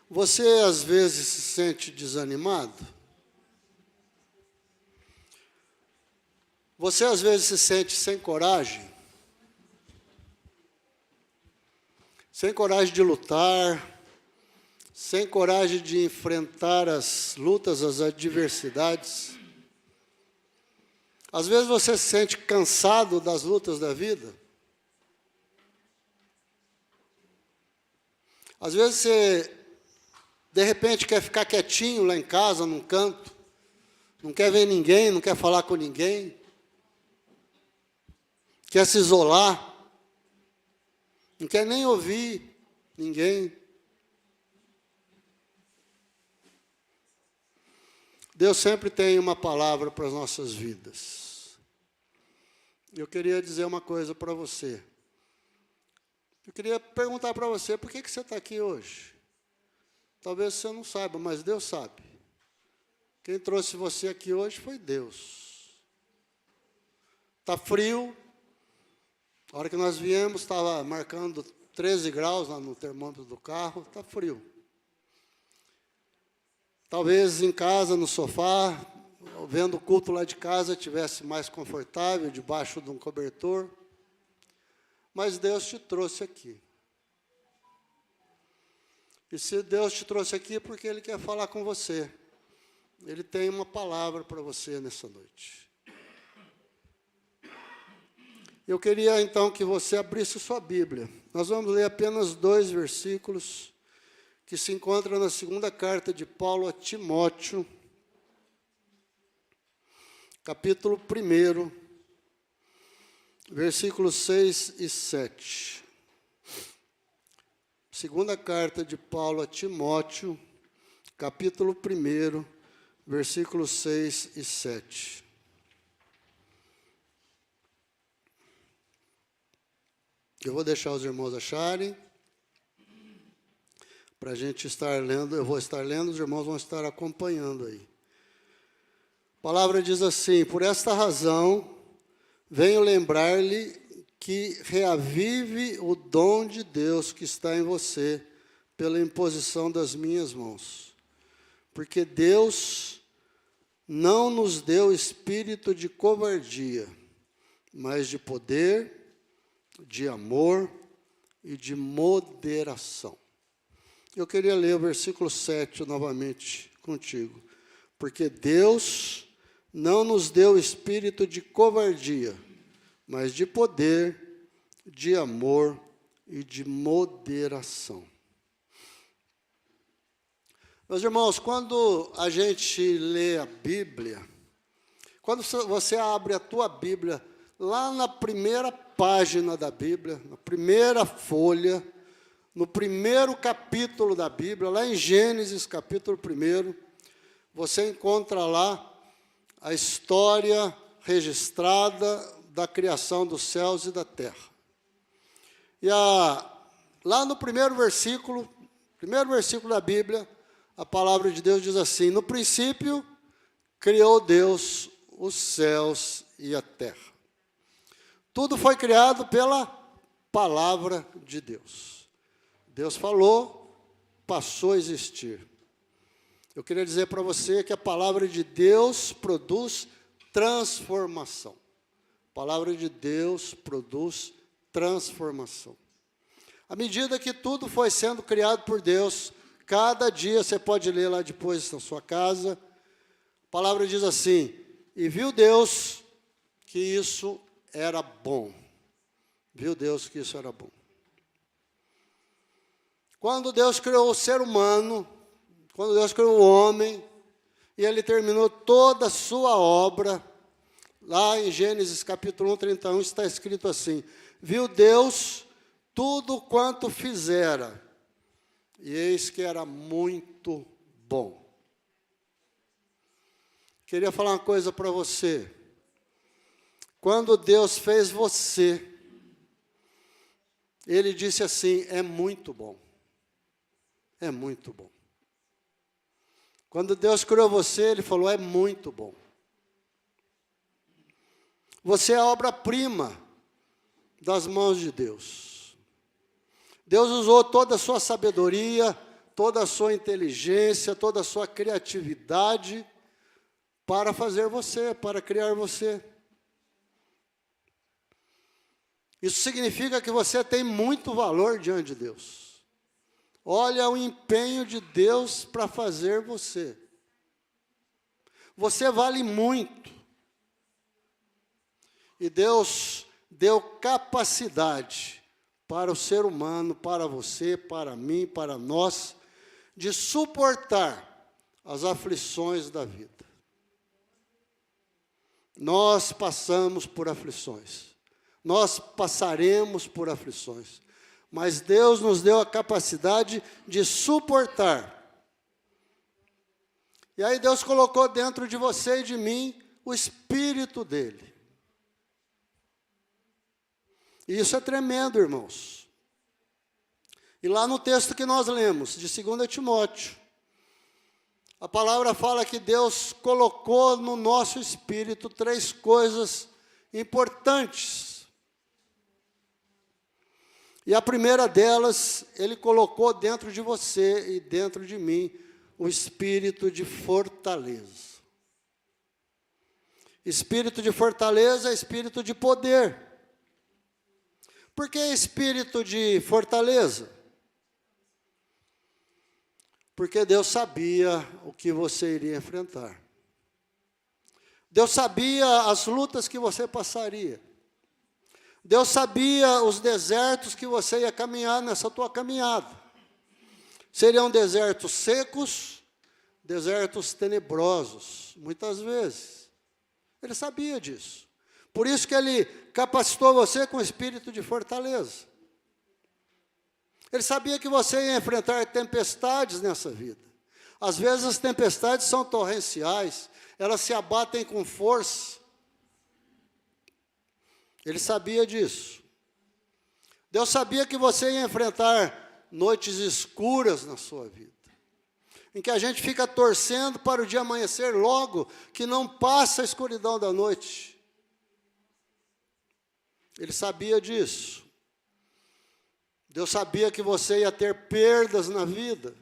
Você, às vezes, se sente desanimado? Você, às vezes, se sente sem coragem? Sem coragem de lutar, sem coragem de enfrentar as lutas, as adversidades? Às vezes você se sente cansado das lutas da vida? Às vezes você, de repente, quer ficar quietinho lá em casa, num canto, não quer ver ninguém, não quer falar com ninguém, quer se isolar, não quer nem ouvir ninguém. Deus sempre tem uma palavra para as nossas vidas. Eu queria dizer uma coisa para você. Eu queria perguntar para você, por que você está aqui hoje? Talvez você não saiba, mas Deus sabe. Quem trouxe você aqui hoje foi Deus. Está frio. A hora que nós viemos, estava marcando 13 graus lá no termômetro do carro. Está frio. Talvez em casa, no sofá, vendo o culto lá de casa, estivesse mais confortável, debaixo de um cobertor. Mas Deus te trouxe aqui. E se Deus te trouxe aqui, é porque Ele quer falar com você. Ele tem uma palavra para você nessa noite. Eu queria, então, que você abrisse sua Bíblia. Nós vamos ler apenas 2 versículos que se encontram na segunda carta de Paulo a Timóteo, capítulo 1, versículos 6 e 7. Segunda carta de Paulo a Timóteo, capítulo 1, versículos 6 e 7. Eu vou deixar os irmãos acharem, para a gente estar lendo. Eu vou estar lendo, os irmãos vão estar acompanhando aí. A palavra diz assim: por esta razão, venho lembrar-lhe que reavive o dom de Deus que está em você, pela imposição das minhas mãos. Porque Deus não nos deu espírito de covardia, mas de poder, de amor e de moderação. Eu queria ler o versículo 7 novamente contigo. Porque Deus não nos deu espírito de covardia, mas de poder, de amor e de moderação. Meus irmãos, quando a gente lê a Bíblia, quando você abre a tua Bíblia, lá na primeira página da Bíblia, na primeira folha, no primeiro capítulo da Bíblia, lá em Gênesis, capítulo 1, você encontra lá a história registrada da criação dos céus e da terra. E lá no primeiro versículo da Bíblia, a palavra de Deus diz assim: no princípio, criou Deus os céus e a terra. Tudo foi criado pela palavra de Deus. Deus falou, passou a existir. Eu queria dizer para você que a palavra de Deus produz transformação. A palavra de Deus produz transformação. À medida que tudo foi sendo criado por Deus, cada dia, você pode ler lá depois na sua casa, a palavra diz assim: e viu Deus que isso era bom. Viu Deus que isso era bom. Quando Deus criou o ser humano, quando Deus criou o homem, e Ele terminou toda a sua obra, lá em Gênesis capítulo 1, 31, está escrito assim: viu Deus tudo quanto fizera, e eis que era muito bom. Queria falar uma coisa para você. Quando Deus fez você, Ele disse assim: é muito bom. É muito bom. Quando Deus criou você, Ele falou: é muito bom. Você é a obra-prima das mãos de Deus. Deus usou toda a sua sabedoria, toda a sua inteligência, toda a sua criatividade para fazer você, para criar você. Isso significa que você tem muito valor diante de Deus. Olha o empenho de Deus para fazer você. Você vale muito. E Deus deu capacidade para o ser humano, para você, para mim, para nós, de suportar as aflições da vida. Nós passamos por aflições. Nós passaremos por aflições. Mas Deus nos deu a capacidade de suportar. E aí Deus colocou dentro de você e de mim o Espírito dele. E isso é tremendo, irmãos. E lá no texto que nós lemos, de 2 Timóteo, a palavra fala que Deus colocou no nosso espírito 3 coisas importantes. E a primeira delas, Ele colocou dentro de você e dentro de mim o espírito de fortaleza. Espírito de fortaleza é espírito de poder. Por que espírito de fortaleza? Porque Deus sabia o que você iria enfrentar. Deus sabia as lutas que você passaria. Deus sabia os desertos que você ia caminhar nessa tua caminhada. Seriam desertos secos, desertos tenebrosos, muitas vezes. Ele sabia disso. Por isso que Ele capacitou você com espírito de fortaleza. Ele sabia que você ia enfrentar tempestades nessa vida. Às vezes as tempestades são torrenciais, elas se abatem com força. Ele sabia disso. Deus sabia que você ia enfrentar noites escuras na sua vida, em que a gente fica torcendo para o dia amanhecer logo, que não passa a escuridão da noite. Ele sabia disso. Deus sabia que você ia ter perdas na vida.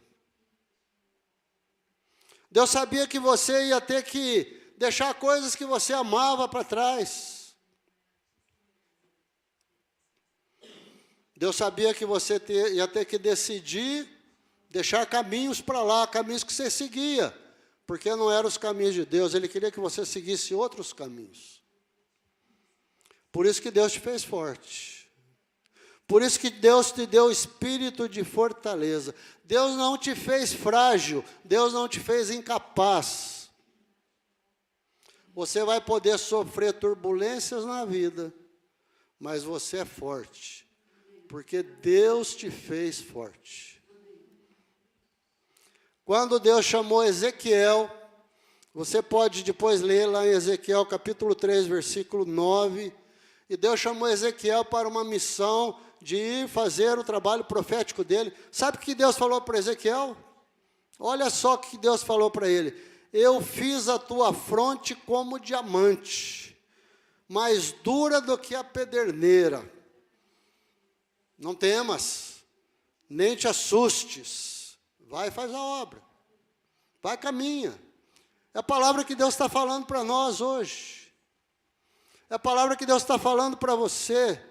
Deus sabia que você ia ter que deixar coisas que você amava para trás. Deus sabia que você ia ter que decidir, deixar caminhos para lá, caminhos que você seguia, porque não eram os caminhos de Deus, Ele queria que você seguisse outros caminhos. Por isso que Deus te fez forte. Por isso que Deus te deu espírito de fortaleza. Deus não te fez frágil, Deus não te fez incapaz. Você vai poder sofrer turbulências na vida, mas você é forte, porque Deus te fez forte. Quando Deus chamou Ezequiel, você pode depois ler lá em Ezequiel capítulo 3, versículo 9, e Deus chamou Ezequiel para uma missão de ir fazer o trabalho profético dele. Sabe o que Deus falou para Ezequiel? Olha só o que Deus falou para ele. Eu fiz a tua fronte como diamante, mais dura do que a pederneira. Não temas, nem te assustes. Vai e faz a obra. Vai, caminha. É a palavra que Deus está falando para nós hoje. É a palavra que Deus está falando para você.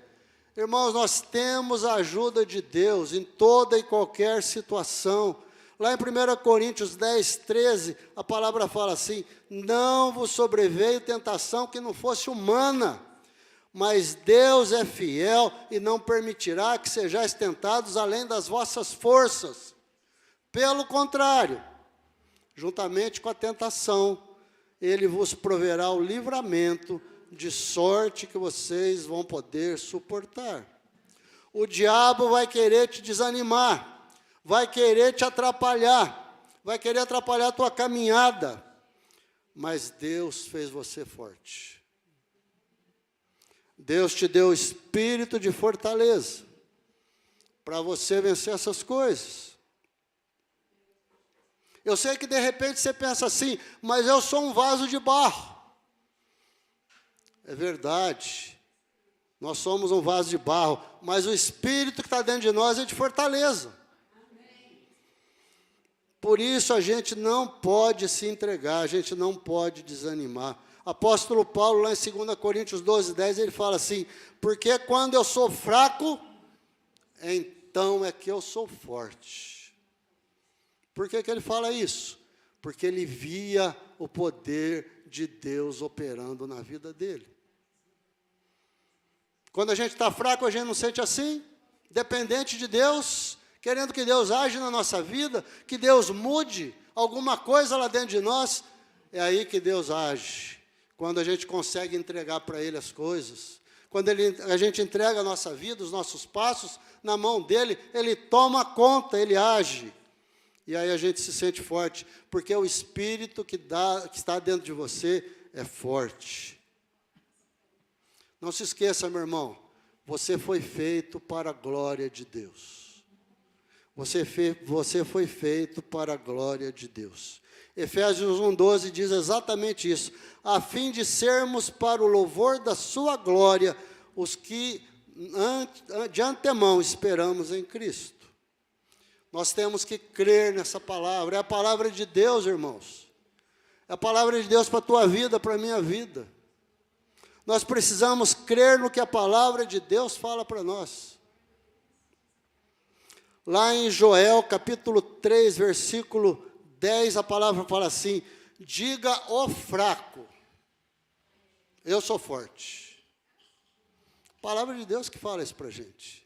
Irmãos, nós temos a ajuda de Deus em toda e qualquer situação. Lá em 1 Coríntios 10, 13, a palavra fala assim: não vos sobreveio tentação que não fosse humana, mas Deus é fiel e não permitirá que sejais tentados além das vossas forças. Pelo contrário, juntamente com a tentação, Ele vos proverá o livramento, de sorte que vocês vão poder suportar. O diabo vai querer te desanimar, vai querer te atrapalhar, vai querer atrapalhar a tua caminhada, mas Deus fez você forte. Deus te deu o espírito de fortaleza para você vencer essas coisas. Eu sei que de repente você pensa assim, mas eu sou um vaso de barro. É verdade, nós somos um vaso de barro, mas o espírito que está dentro de nós é de fortaleza. Amém. por isso a gente não pode se entregar, a gente não pode desanimar. Apóstolo Paulo, lá em 2 Coríntios 12, 10, ele fala assim, porque quando eu sou fraco, então é que eu sou forte. Por que ele fala isso? Porque ele via o poder de Deus operando na vida dele. Quando a gente está fraco, a gente não sente assim, dependente de Deus, querendo que Deus age na nossa vida, que Deus mude alguma coisa lá dentro de nós, é aí que Deus age. Quando a gente consegue entregar para Ele as coisas, quando a gente entrega a nossa vida, os nossos passos na mão dEle, Ele toma conta, Ele age. E aí a gente se sente forte, porque o Espírito que está dentro de você é forte. Não se esqueça, meu irmão, você foi feito para a glória de Deus. Você foi feito para a glória de Deus. Efésios 1,12 diz exatamente isso, a fim de sermos para o louvor da sua glória, os que de antemão esperamos em Cristo. Nós temos que crer nessa palavra, é a palavra de Deus, irmãos. É a palavra de Deus para a tua vida, para a minha vida. Nós precisamos crer no que a palavra de Deus fala para nós. Lá em Joel, capítulo 3, versículo 10, a palavra fala assim, diga ao fraco, eu sou forte. Palavra de Deus que fala isso para a gente.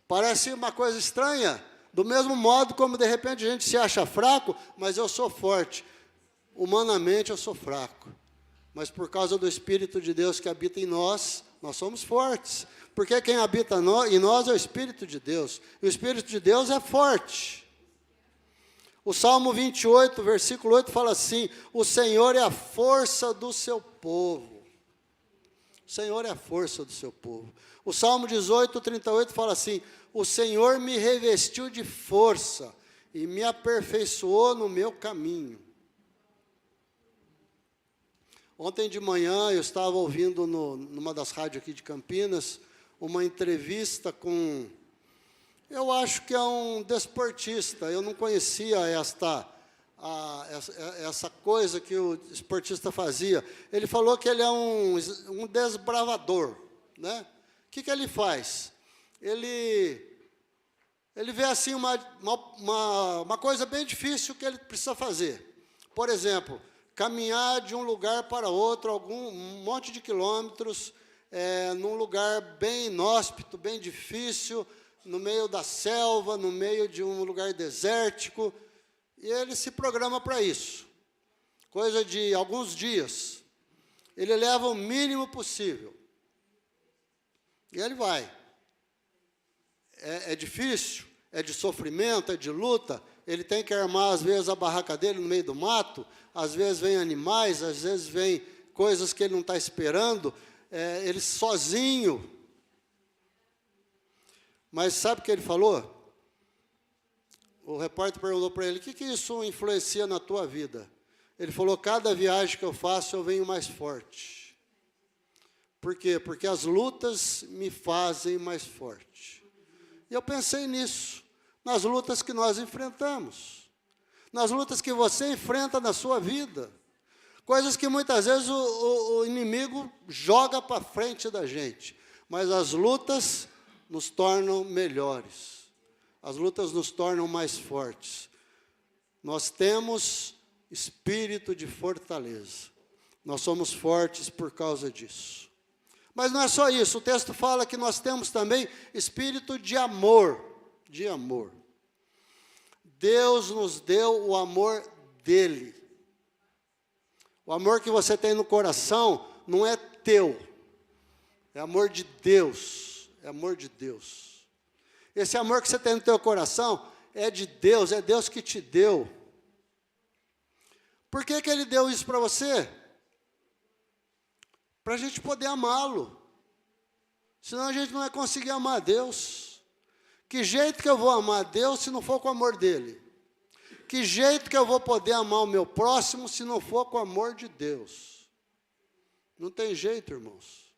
Parece uma coisa estranha, do mesmo modo como de repente a gente se acha fraco, mas eu sou forte. Humanamente eu sou fraco, mas por causa do Espírito de Deus que habita em nós, nós somos fortes. Porque quem habita em nós é o Espírito de Deus, e o Espírito de Deus é forte. O Salmo 28, versículo 8 fala assim, o Senhor é a força do seu povo. O Senhor é a força do seu povo. O Salmo 18, 38 fala assim, o Senhor me revestiu de força e me aperfeiçoou no meu caminho. Ontem de manhã eu estava ouvindo numa das rádios aqui de Campinas, uma entrevista com, eu acho que é um desportista, eu não conhecia essa coisa que o esportista fazia. Ele falou que ele é um desbravador, né? O que ele faz? Ele vê assim uma coisa bem difícil que ele precisa fazer. Por exemplo, caminhar de um lugar para outro, um monte de quilômetros, num lugar bem inóspito, bem difícil, no meio da selva, no meio de um lugar desértico, e ele se programa para isso. Coisa de alguns dias. Ele leva o mínimo possível. E ele vai. É difícil, é de sofrimento, é de luta. Ele tem que armar, às vezes, a barraca dele no meio do mato. Às vezes vem animais, às vezes vem coisas que ele não está esperando. Ele sozinho. Mas sabe o que ele falou? O repórter perguntou para ele, o que isso influencia na tua vida? Ele falou, cada viagem que eu faço, eu venho mais forte. Por quê? Porque as lutas me fazem mais forte. E eu pensei nisso, nas lutas que nós enfrentamos, nas lutas que você enfrenta na sua vida, coisas que muitas vezes o inimigo joga para frente da gente, mas as lutas nos tornam melhores, as lutas nos tornam mais fortes. Nós temos espírito de fortaleza, nós somos fortes por causa disso. Mas não é só isso, o texto fala que nós temos também espírito de amor, de amor. Deus nos deu o amor dele. O amor que você tem no coração não é teu, é amor de Deus, é amor de Deus. Esse amor que você tem no teu coração é de Deus, é Deus que te deu. Por que ele deu isso para você? Para a gente poder amá-lo. Senão a gente não vai conseguir amar a Deus. Que jeito que eu vou amar a Deus se não for com o amor dele? Que jeito que eu vou poder amar o meu próximo se não for com o amor de Deus? Não tem jeito, irmãos.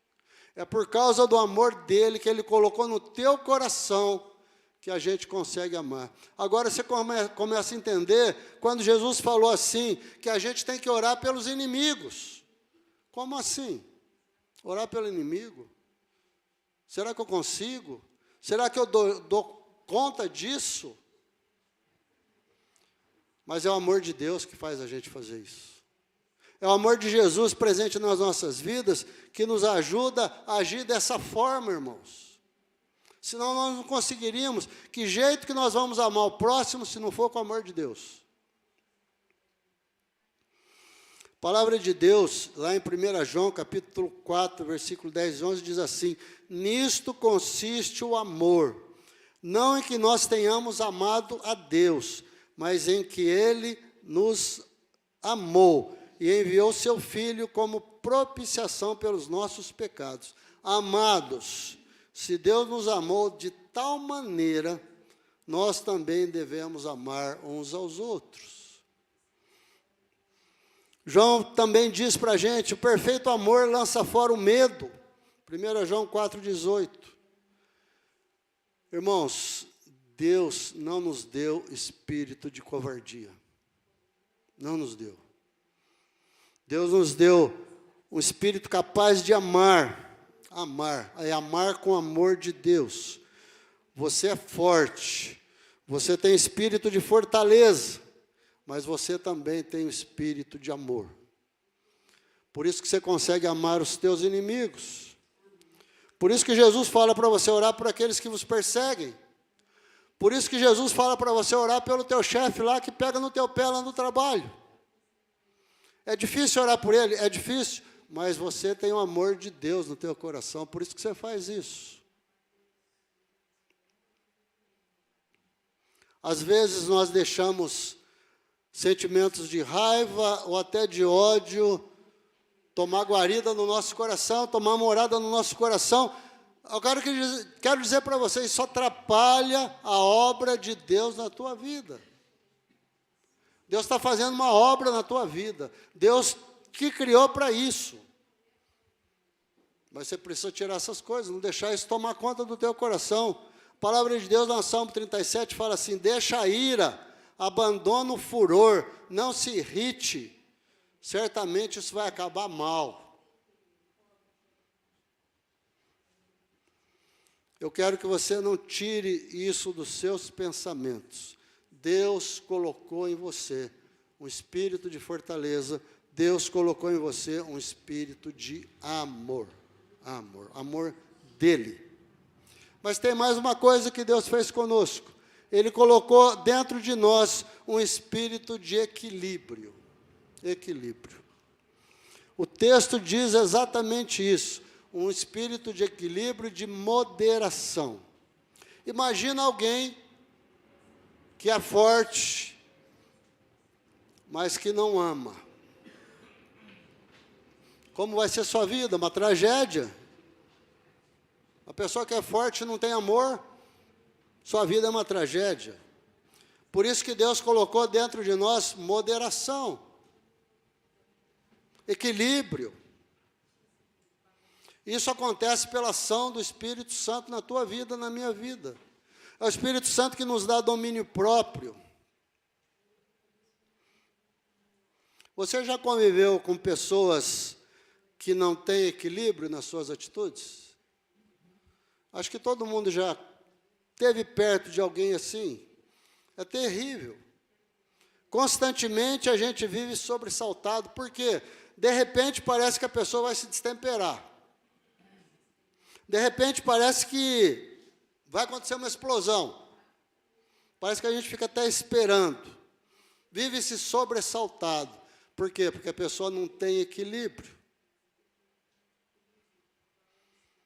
É por causa do amor dele que ele colocou no teu coração que a gente consegue amar. Agora você começa a entender quando Jesus falou assim, que a gente tem que orar pelos inimigos. Como assim? Orar pelo inimigo? Será que eu consigo? Será que eu dou conta disso? Mas é o amor de Deus que faz a gente fazer isso. É o amor de Jesus presente nas nossas vidas que nos ajuda a agir dessa forma, irmãos. Senão nós não conseguiríamos. Que jeito que nós vamos amar o próximo se não for com o amor de Deus? A palavra de Deus, lá em 1 João, capítulo 4, versículo 10 e 11, diz assim: nisto consiste o amor, não em que nós tenhamos amado a Deus, mas em que Ele nos amou e enviou seu Filho como propiciação pelos nossos pecados. Amados, se Deus nos amou de tal maneira, nós também devemos amar uns aos outros. João também diz para a gente, o perfeito amor lança fora o medo. 1 João 4,18. Irmãos, Deus não nos deu espírito de covardia. Não nos deu. Deus nos deu um espírito capaz de amar. Amar, é amar com o amor de Deus. Você é forte. Você tem espírito de fortaleza. Mas você também tem o espírito de amor. Por isso que você consegue amar os teus inimigos. Por isso que Jesus fala para você orar por aqueles que vos perseguem. Por isso que Jesus fala para você orar pelo teu chefe lá que pega no teu pé lá no trabalho. É difícil orar por ele? É difícil, mas você tem o amor de Deus no teu coração, por isso que você faz isso. Às vezes nós deixamos sentimentos de raiva ou até de ódio tomar guarida no nosso coração, tomar morada no nosso coração. Agora quero dizer para vocês, isso atrapalha a obra de Deus na tua vida. Deus está fazendo uma obra na tua vida. Deus te criou para isso. Mas você precisa tirar essas coisas, não deixar isso tomar conta do teu coração. A palavra de Deus no Salmo 37 fala assim, deixa a ira, abandona o furor, não se irrite, certamente isso vai acabar mal. Eu quero que você não tire isso dos seus pensamentos. Deus colocou em você um espírito de fortaleza, Deus colocou em você um espírito de amor. Amor dele. Mas tem mais uma coisa que Deus fez conosco. Ele colocou dentro de nós um espírito de equilíbrio. Equilíbrio. O texto diz exatamente isso. Um espírito de equilíbrio, de moderação. Imagina alguém que é forte, mas que não ama. Como vai ser sua vida? Uma tragédia. A pessoa que é forte e não tem amor, sua vida é uma tragédia. Por isso que Deus colocou dentro de nós moderação, equilíbrio. Isso acontece pela ação do Espírito Santo na tua vida, na minha vida. É o Espírito Santo que nos dá domínio próprio. Você já conviveu com pessoas que não têm equilíbrio nas suas atitudes? Acho que todo mundo já esteve perto de alguém assim. É terrível. Constantemente a gente vive sobressaltado, porque de repente parece que a pessoa vai se destemperar. De repente parece que vai acontecer uma explosão. Parece que a gente fica até esperando. Vive-se sobressaltado. Por quê? Porque a pessoa não tem equilíbrio.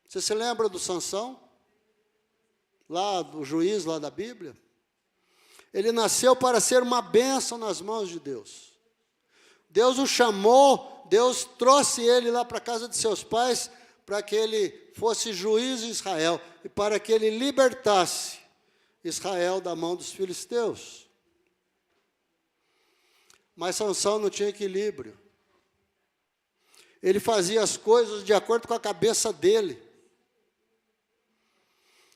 Você se lembra do Sansão? Lá do juiz, lá da Bíblia? Ele nasceu para ser uma bênção nas mãos de Deus. Deus o chamou, Deus trouxe ele lá para a casa de seus pais, para que ele fosse juiz de Israel, e para que ele libertasse Israel da mão dos filisteus. Mas Sansão não tinha equilíbrio. Ele fazia as coisas de acordo com a cabeça dele.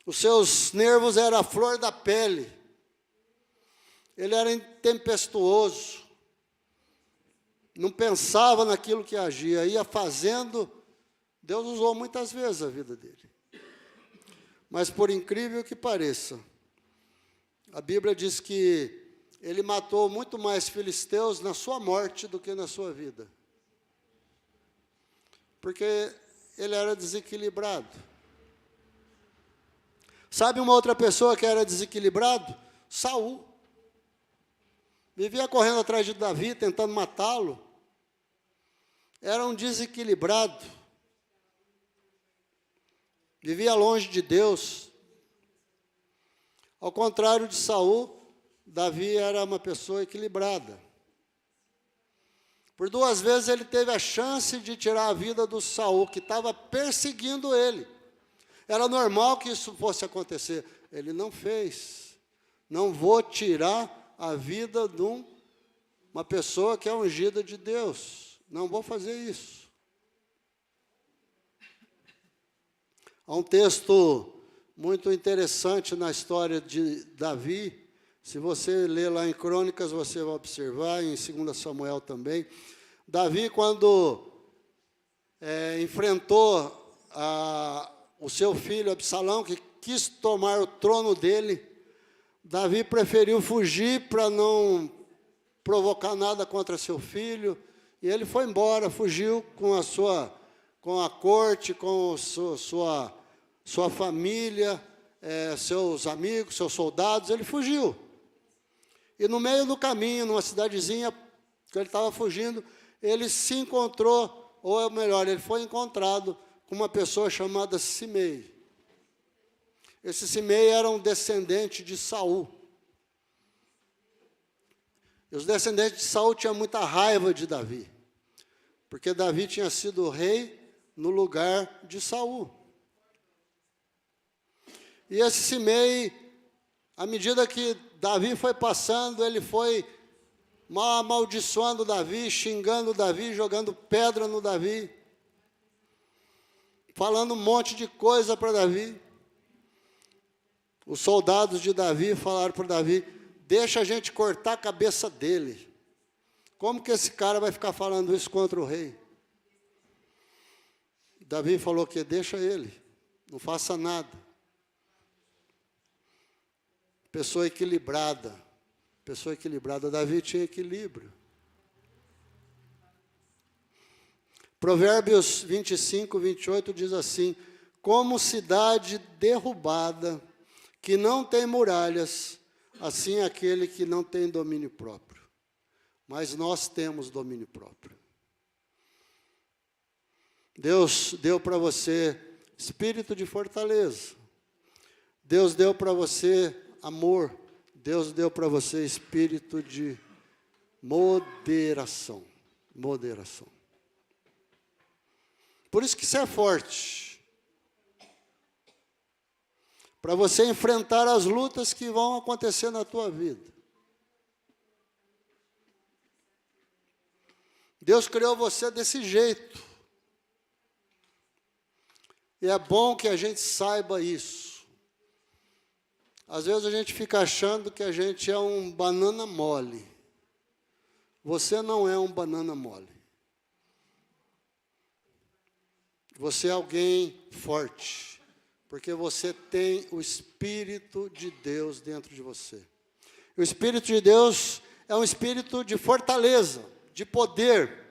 Os seus nervos eram a flor da pele. Ele era intempestuoso. Não pensava naquilo que agia. Ia fazendo. Deus usou muitas vezes a vida dele. Mas, por incrível que pareça, a Bíblia diz que ele matou muito mais filisteus na sua morte do que na sua vida. Porque ele era desequilibrado. Sabe uma outra pessoa que era desequilibrado? Saul. Vivia correndo atrás de Davi, tentando matá-lo. Era um desequilibrado. Vivia longe de Deus. Ao contrário de Saul, Davi era uma pessoa equilibrada. Por 2 vezes ele teve a chance de tirar a vida do Saul, que estava perseguindo ele. Era normal que isso fosse acontecer. Ele não fez. Não vou tirar a vida de uma pessoa que é ungida de Deus. Não vou fazer isso. Há um texto muito interessante na história de Davi. Se você ler lá em Crônicas, você vai observar, em 2 Samuel também. Davi, quando enfrentou o seu filho Absalão, que quis tomar o trono dele, Davi preferiu fugir para não provocar nada contra seu filho, e ele foi embora, fugiu com a corte, com sua família, seus amigos, seus soldados, ele fugiu. E no meio do caminho, numa cidadezinha que ele estava fugindo, ele se encontrou, ou melhor, ele foi encontrado com uma pessoa chamada Simei. Esse Simei era um descendente de Saul. E os descendentes de Saul tinham muita raiva de Davi, porque Davi tinha sido rei no lugar de Saul. E esse Simei, à medida que Davi foi passando, ele foi amaldiçoando Davi, xingando Davi, jogando pedra no Davi, falando um monte de coisa para Davi. Os soldados de Davi falaram para Davi: deixa a gente cortar a cabeça dele. Como que esse cara vai ficar falando isso contra o rei? Davi falou que deixa ele, não faça nada. Pessoa equilibrada. Davi tinha equilíbrio. Provérbios 25, 28 diz assim: como cidade derrubada, que não tem muralhas, assim é aquele que não tem domínio próprio. Mas nós temos domínio próprio. Deus deu para você espírito de fortaleza. Deus deu para você amor. Deus deu para você espírito de moderação. Moderação. Por isso que você é forte. Para você enfrentar as lutas que vão acontecer na tua vida. Deus criou você desse jeito. E é bom que a gente saiba isso. Às vezes a gente fica achando que a gente é um banana mole. Você não é um banana mole. Você é alguém forte, porque você tem o Espírito de Deus dentro de você. O Espírito de Deus é um espírito de fortaleza, de poder,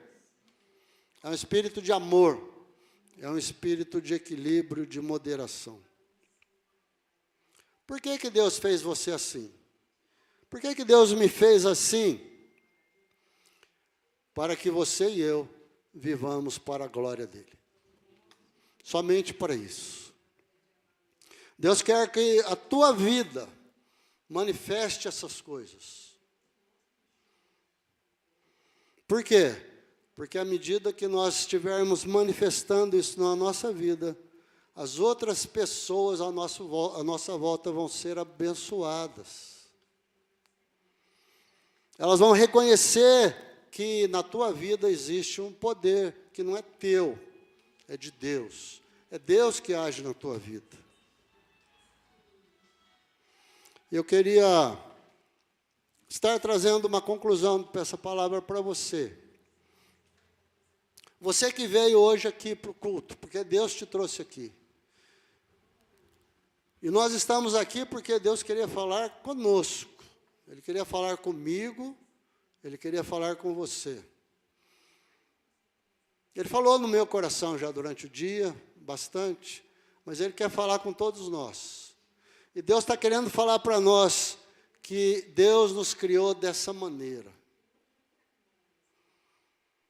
é um espírito de amor, é um espírito de equilíbrio, de moderação. Por que que Deus fez você assim? Por que que Deus me fez assim? Para que você e eu vivamos para a glória dEle. Somente para isso. Deus quer que a tua vida manifeste essas coisas. Por quê? Porque à medida que nós estivermos manifestando isso na nossa vida, as outras pessoas à nossa volta vão ser abençoadas. Elas vão reconhecer que na tua vida existe um poder que não é teu, é de Deus. É Deus que age na tua vida. Eu queria estar trazendo uma conclusão para essa palavra para você. Você que veio hoje aqui para o culto, porque Deus te trouxe aqui. E nós estamos aqui porque Deus queria falar conosco. Ele queria falar comigo, Ele queria falar com você. Ele falou no meu coração já durante o dia, bastante, mas Ele quer falar com todos nós. E Deus está querendo falar para nós que Deus nos criou dessa maneira.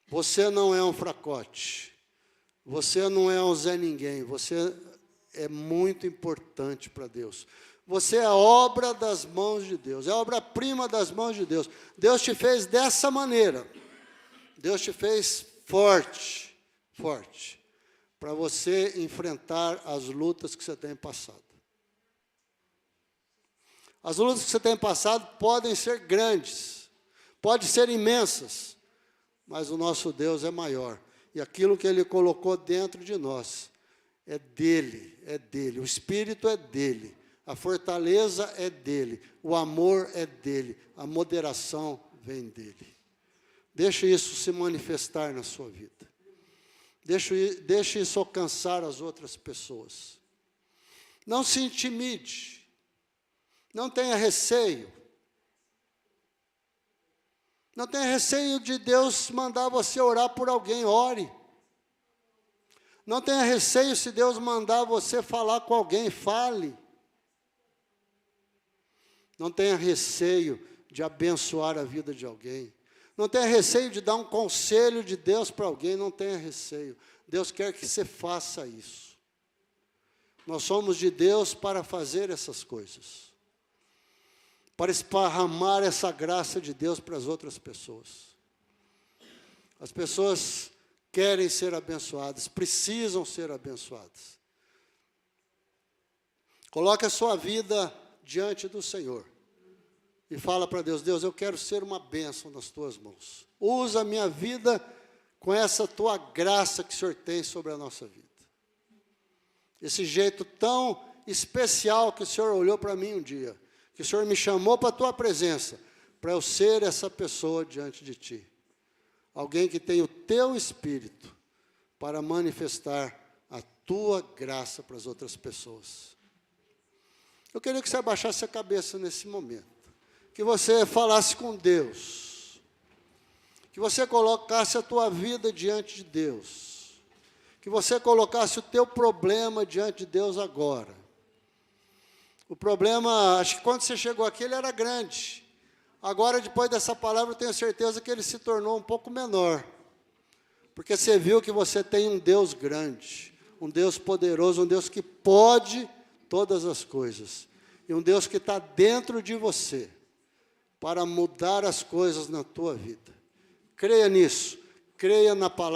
Você não é um fracote. Você não é um Zé Ninguém. Você é muito importante para Deus. Você é obra das mãos de Deus. É obra-prima das mãos de Deus. Deus te fez dessa maneira. Deus te fez forte, forte, para você enfrentar as lutas que você tem passado. As lutas que você tem passado podem ser grandes, podem ser imensas, mas o nosso Deus é maior. E aquilo que Ele colocou dentro de nós é dEle, é dEle. O Espírito é dEle, a fortaleza é dEle, o amor é dEle, a moderação vem dEle. Deixe isso se manifestar na sua vida. Deixe isso alcançar as outras pessoas. Não se intimide. Não tenha receio. Não tenha receio de Deus mandar você orar por alguém, ore. Não tenha receio se Deus mandar você falar com alguém, fale. Não tenha receio de abençoar a vida de alguém. Não tenha receio de dar um conselho de Deus para alguém, não tenha receio. Deus quer que você faça isso. Nós somos de Deus para fazer essas coisas. Para esparramar essa graça de Deus para as outras pessoas. As pessoas querem ser abençoadas, precisam ser abençoadas. Coloque a sua vida diante do Senhor. E fala para Deus, Deus, eu quero ser uma bênção nas tuas mãos. Usa a minha vida com essa tua graça que o Senhor tem sobre a nossa vida. Esse jeito tão especial que o Senhor olhou para mim um dia. Que o Senhor me chamou para a tua presença, para eu ser essa pessoa diante de ti. Alguém que tem o teu Espírito para manifestar a tua graça para as outras pessoas. Eu queria que você abaixasse a cabeça nesse momento. Que você falasse com Deus. Que você colocasse a tua vida diante de Deus. Que você colocasse o teu problema diante de Deus agora. O problema, acho que quando você chegou aqui, ele era grande. Agora, depois dessa palavra, eu tenho certeza que ele se tornou um pouco menor. Porque você viu que você tem um Deus grande, um Deus poderoso, um Deus que pode todas as coisas. E um Deus que está dentro de você, para mudar as coisas na tua vida. Creia nisso, creia na palavra.